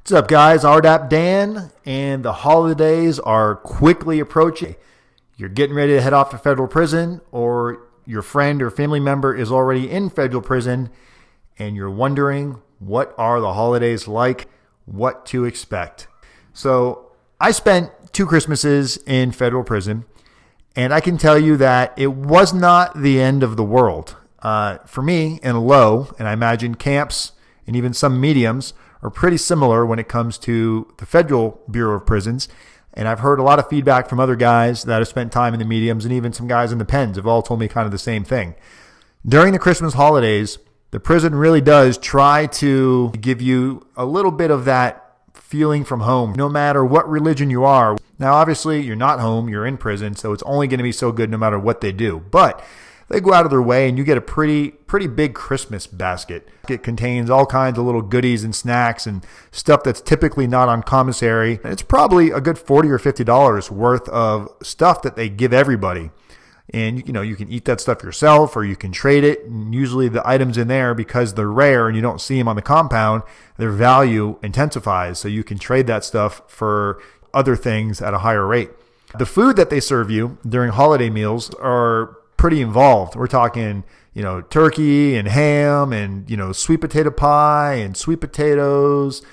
What's up, guys? RDAP Dan, and the holidays are quickly approaching. You're getting ready to head off to federal prison, or your friend or family member is already in federal prison, and you're wondering what are the holidays like, what to expect. So I spent 2 Christmases in federal prison, and I can tell you that it was not the end of the world. For me, in low, and I imagine camps and even some mediums are pretty similar when it comes to the Federal Bureau of Prisons. And I've heard a lot of feedback from other guys that have spent time in the mediums, and even some guys in the pens have all told me kind of the same thing. During the Christmas holidays, the prison really does try to give you a little bit of that feeling from home, no matter what religion you are. Now, obviously, you're not home, you're in prison, so it's only going to be so good no matter what they do. But they go out of their way, and you get a pretty big Christmas basket. It contains all kinds of little goodies and snacks and stuff that's typically not on commissary. And it's probably a good $40 or $50 worth of stuff that they give everybody. And you can eat that stuff yourself, or you can trade it. And usually the items in there, because they're rare and you don't see them on the compound, their value intensifies. So you can trade that stuff for other things at a higher rate. The food that they serve you during holiday meals are pretty involved. We're talking, turkey and ham and, sweet potato pie and sweet potatoes,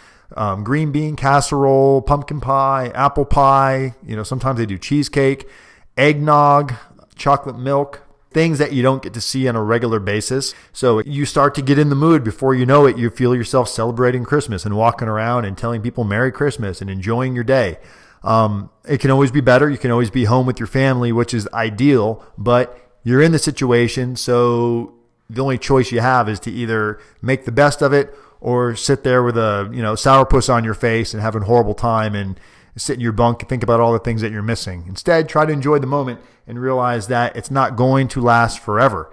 green bean casserole, pumpkin pie, apple pie. Sometimes they do cheesecake, eggnog, chocolate milk, things that you don't get to see on a regular basis. So you start to get in the mood. Before you know it, you feel yourself celebrating Christmas and walking around and telling people Merry Christmas and enjoying your day. It can always be better. You can always be home with your family, which is ideal, but you're in the situation, so the only choice you have is to either make the best of it or sit there with a sourpuss on your face and having a horrible time and sit in your bunk and think about all the things that you're missing. Instead, try to enjoy the moment and realize that it's not going to last forever.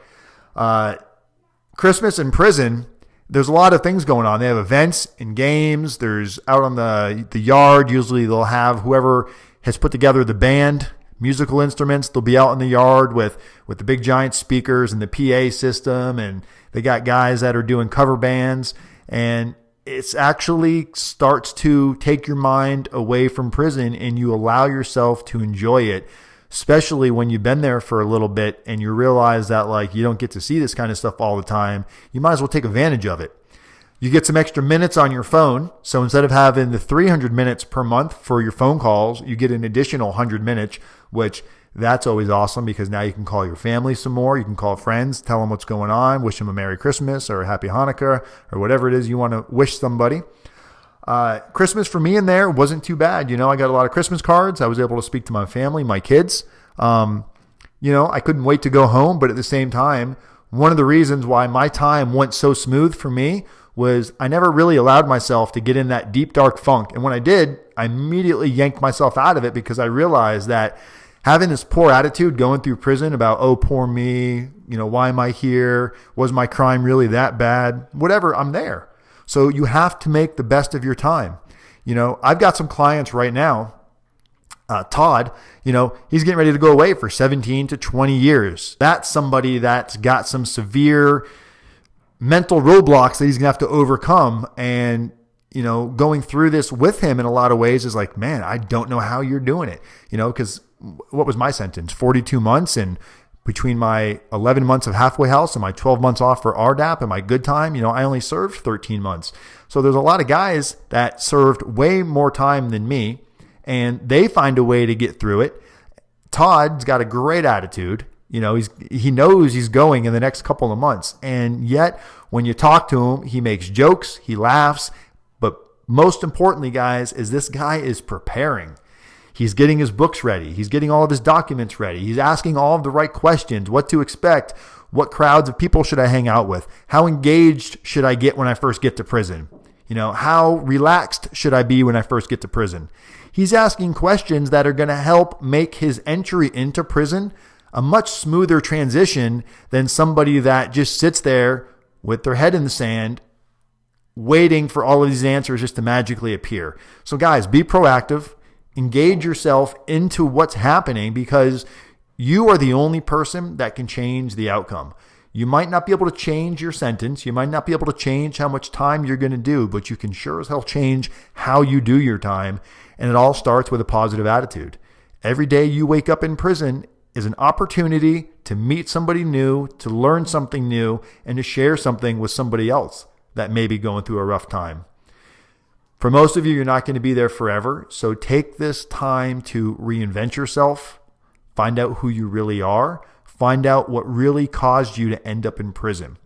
Christmas in prison, there's a lot of things going on. They have events and games. There's out on the yard. Usually they'll have whoever has put together the band, musical instruments. They'll be out in the yard with the big giant speakers and the PA system, and they got guys that are doing cover bands, and it's actually starts to take your mind away from prison, and you allow yourself to enjoy it, especially when you've been there for a little bit and you realize that you don't get to see this kind of stuff all the time. You might as well take advantage of it. You get some extra minutes on your phone. So instead of having the 300 minutes per month for your phone calls, you get an additional 100 minutes, which that's always awesome, because now you can call your family some more. You can call friends, tell them what's going on, wish them a Merry Christmas or a Happy Hanukkah or whatever it is you want to wish somebody. Christmas for me in there wasn't too bad. I got a lot of Christmas cards. I was able to speak to my family, my kids. I couldn't wait to go home, but at the same time, one of the reasons why my time went so smooth for me was I never really allowed myself to get in that deep, dark funk. And when I did, I immediately yanked myself out of it, because I realized that having this poor attitude going through prison about, oh, poor me, why am I here? Was my crime really that bad? Whatever, I'm there. So you have to make the best of your time. I've got some clients right now. Todd, he's getting ready to go away for 17 to 20 years. That's somebody that's got some severe mental roadblocks that he's going to have to overcome. And, going through this with him in a lot of ways is like, man, I don't know how you're doing it, because what was my sentence? 42 months. And between my 11 months of halfway house and my 12 months off for RDAP and my good time, I only served 13 months. So there's a lot of guys that served way more time than me, and they find a way to get through it. Todd's got a great attitude. He knows he's going in the next couple of months. And yet when you talk to him, he makes jokes, he laughs. But most importantly, guys, is this guy is preparing. He's getting his books ready. He's getting all of his documents ready. He's asking all of the right questions, what to expect, what crowds of people should I hang out with, how engaged should I get when I first get to prison, how relaxed should I be when I first get to prison. He's asking questions that are going to help make his entry into prison a much smoother transition than somebody that just sits there with their head in the sand waiting for all of these answers just to magically appear. So guys, be proactive. Engage yourself into what's happening, because you are the only person that can change the outcome. You might not be able to change your sentence. You might not be able to change how much time you're going to do, but you can sure as hell change how you do your time. And it all starts with a positive attitude. Every day you wake up in prison is an opportunity to meet somebody new, to learn something new, and to share something with somebody else that may be going through a rough time. For most of you, you're not going to be there forever. So take this time to reinvent yourself, find out who you really are, find out what really caused you to end up in prison.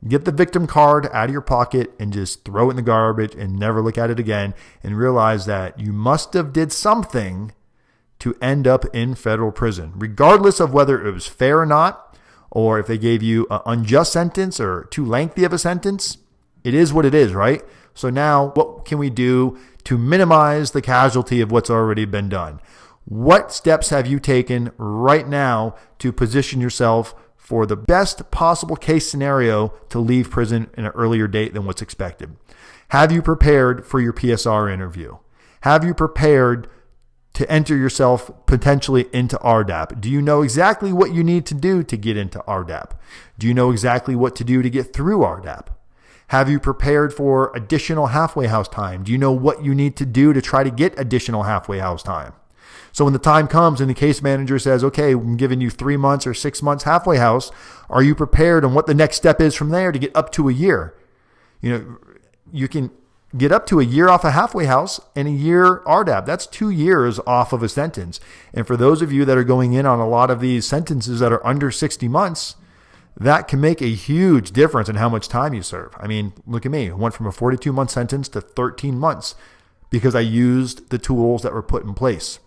Get the victim card out of your pocket and just throw it in the garbage and never look at it again, and realize that you must have did something to end up in federal prison, regardless of whether it was fair or not, or if they gave you an unjust sentence or too lengthy of a sentence. It is what it is, right? So now what can we do to minimize the casualty of what's already been done? What steps have you taken right now to position yourself for the best possible case scenario to leave prison in an earlier date than what's expected? Have you prepared for your PSR interview? Have you prepared to enter yourself potentially into RDAP? Do you know exactly what you need to do to get into RDAP? Do you know exactly what to do to get through RDAP? Have you prepared for additional halfway house time? Do you know what you need to do to try to get additional halfway house time? So when the time comes and the case manager says, okay, I'm giving you 3 months or 6 months halfway house, are you prepared on what the next step is from there to get up to a year? You can get up to a year off a halfway house and a year RDAP. That's 2 years off of a sentence. And for those of you that are going in on a lot of these sentences that are under 60 months, that can make a huge difference in how much time you serve. I mean, look at me. I went from a 42-month sentence to 13 months because I used the tools that were put in place.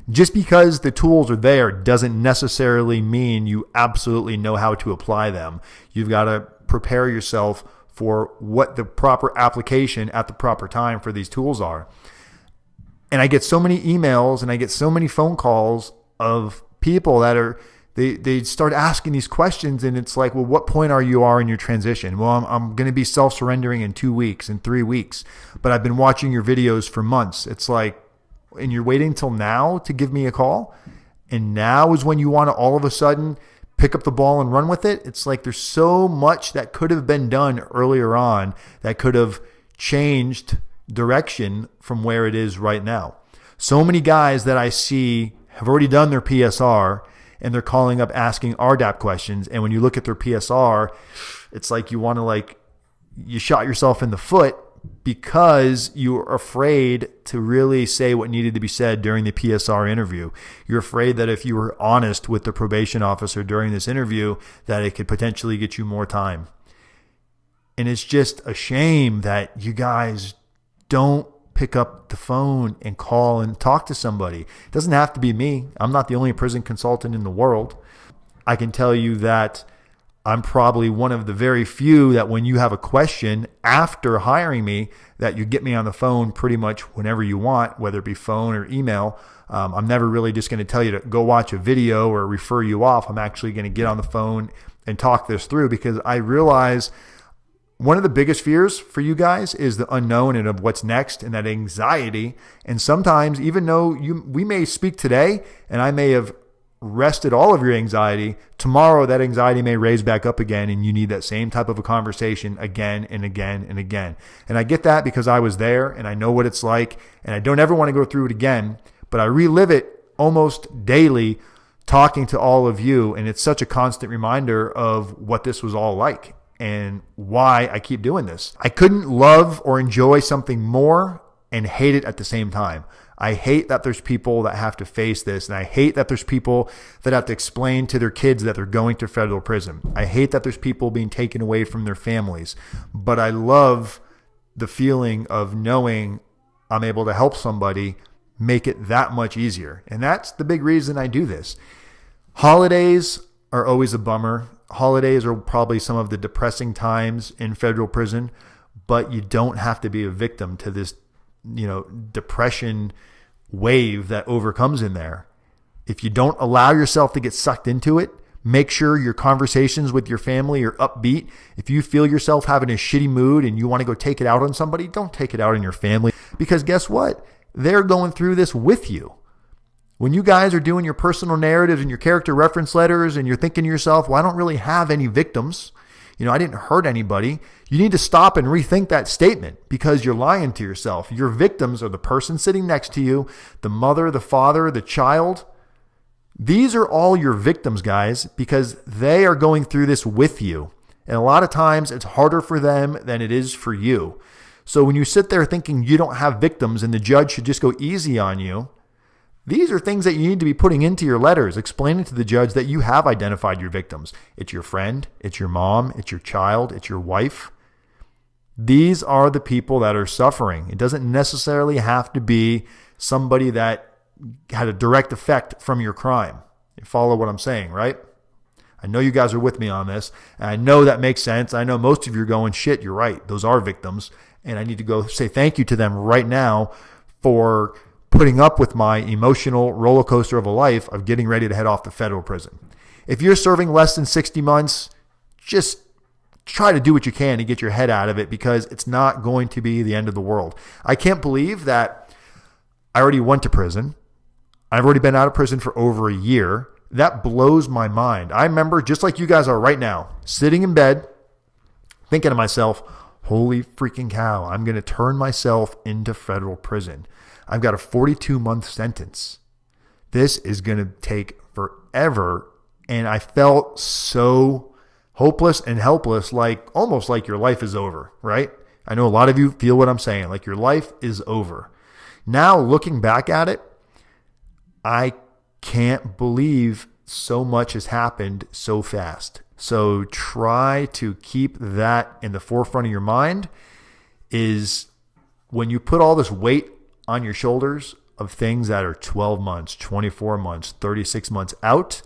Just because the tools are there doesn't necessarily mean you absolutely know how to apply them. You've got to prepare yourself for what the proper application at the proper time for these tools are. And I get so many emails and I get so many phone calls of people that are, they start asking these questions, and it's like, well, what point are you in your transition? Well, I'm going to be self-surrendering in 2 weeks, in 3 weeks, but I've been watching your videos for months. It's like, and you're waiting till now to give me a call? And now is when you want to all of a sudden pick up the ball and run with it? It's like there's so much that could have been done earlier on that could have changed direction from where it is right now. So many guys that I see have already done their PSR and they're calling up asking RDAP questions. And when you look at their PSR, it's like you want to you shot yourself in the foot because you're afraid to really say what needed to be said during the PSR interview. You're afraid that if you were honest with the probation officer during this interview, that it could potentially get you more time. And it's just a shame that you guys don't pick up the phone and call and talk to somebody. It doesn't have to be me. I'm not the only prison consultant in the world. I can tell you that I'm probably one of the very few that when you have a question after hiring me, that you get me on the phone pretty much whenever you want, whether it be phone or email. I'm never really just going to tell you to go watch a video or refer you off. I'm actually going to get on the phone and talk this through, because I realize one of the biggest fears for you guys is the unknown and of what's next, and that anxiety. And sometimes, even though we may speak today and I may have rested all of your anxiety, tomorrow that anxiety may raise back up again, and you need that same type of a conversation again and again and again. And I get that because I was there and I know what it's like, and I don't ever want to go through it again, but I relive it almost daily talking to all of you. And it's such a constant reminder of what this was all like and why I keep doing this. I couldn't love or enjoy something more and hate it at the same time. I hate that there's people that have to face this, and I hate that there's people that have to explain to their kids that they're going to federal prison. I hate that there's people being taken away from their families, but I love the feeling of knowing I'm able to help somebody make it that much easier. And that's the big reason I do this. Holidays are always a bummer. Holidays are probably some of the depressing times in federal prison, but you don't have to be a victim to this, depression wave that overcomes in there. If you don't allow yourself to get sucked into it, make sure your conversations with your family are upbeat. If you feel yourself having a shitty mood and you want to go take it out on somebody, don't take it out on your family, because guess what? They're going through this with you. When you guys are doing your personal narratives and your character reference letters and you're thinking to yourself, well, I don't really have any victims. I didn't hurt anybody. You need to stop and rethink that statement because you're lying to yourself. Your victims are the person sitting next to you, the mother, the father, the child. These are all your victims, guys, because they are going through this with you. And a lot of times it's harder for them than it is for you. So when you sit there thinking you don't have victims and the judge should just go easy on you, these are things that you need to be putting into your letters, explaining to the judge that you have identified your victims. It's your friend, it's your mom, it's your child, it's your wife. These are the people that are suffering. It doesn't necessarily have to be somebody that had a direct effect from your crime. You follow what I'm saying, right? I know you guys are with me on this, and I know that makes sense. I know most of you are going, shit, you're right. Those are victims, and I need to go say thank you to them right now for putting up with my emotional roller coaster of a life of getting ready to head off to federal prison. If you're serving less than 60 months, just try to do what you can to get your head out of it because it's not going to be the end of the world. I can't believe that I already went to prison. I've already been out of prison for over a year. That blows my mind. I remember, just like you guys are right now, sitting in bed, thinking to myself, holy freaking cow, I'm going to turn myself into federal prison. I've got a 42-month sentence. This is going to take forever. And I felt so hopeless and helpless, almost like your life is over, right? I know a lot of you feel what I'm saying, like your life is over. Now, looking back at it, I can't believe so much has happened so fast. So try to keep that in the forefront of your mind is when you put all this weight on your shoulders of things that are 12 months, 24 months, 36 months out,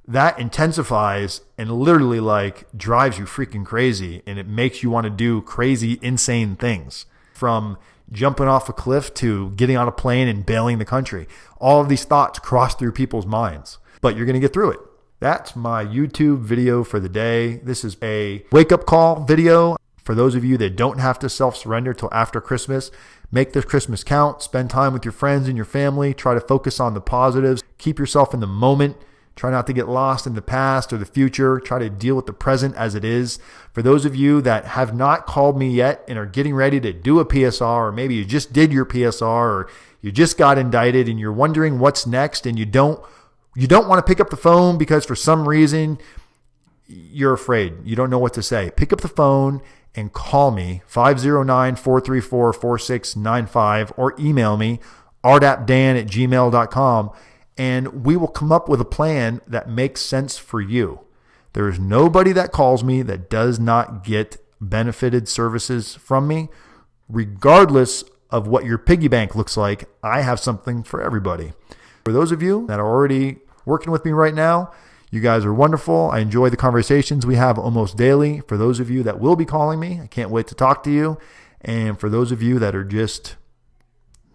that intensifies and literally drives you freaking crazy, and it makes you want to do crazy, insane things, from jumping off a cliff to getting on a plane and bailing the country. All of these thoughts cross through people's minds, but you're going to get through it. That's my YouTube video for the day. This is a wake-up call video for those of you that don't have to self-surrender till after Christmas. Make this Christmas count. Spend time with your friends and your family. Try to focus on the positives. Keep yourself in the moment. Try not to get lost in the past or the future. Try to deal with the present as it is. For those of you that have not called me yet and are getting ready to do a PSR, or maybe you just did your PSR, or you just got indicted and you're wondering what's next, and you don't want to pick up the phone because for some reason you're afraid. You don't know what to say. Pick up the phone and call me, 509-434-4695, or email me, rdapdan@gmail.com, and we will come up with a plan that makes sense for you. There is nobody that calls me that does not get benefited services from me. Regardless of what your piggy bank looks like, I have something for everybody. For those of you that are already working with me right now, you guys are wonderful. I enjoy the conversations we have almost daily. For those of you that will be calling me, I can't wait to talk to you. And for those of you that are just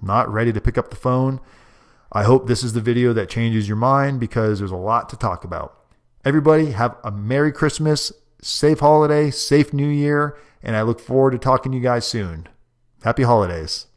not ready to pick up the phone, I hope this is the video that changes your mind because there's a lot to talk about. Everybody have a Merry Christmas, safe holiday, safe New Year, and I look forward to talking to you guys soon. Happy holidays.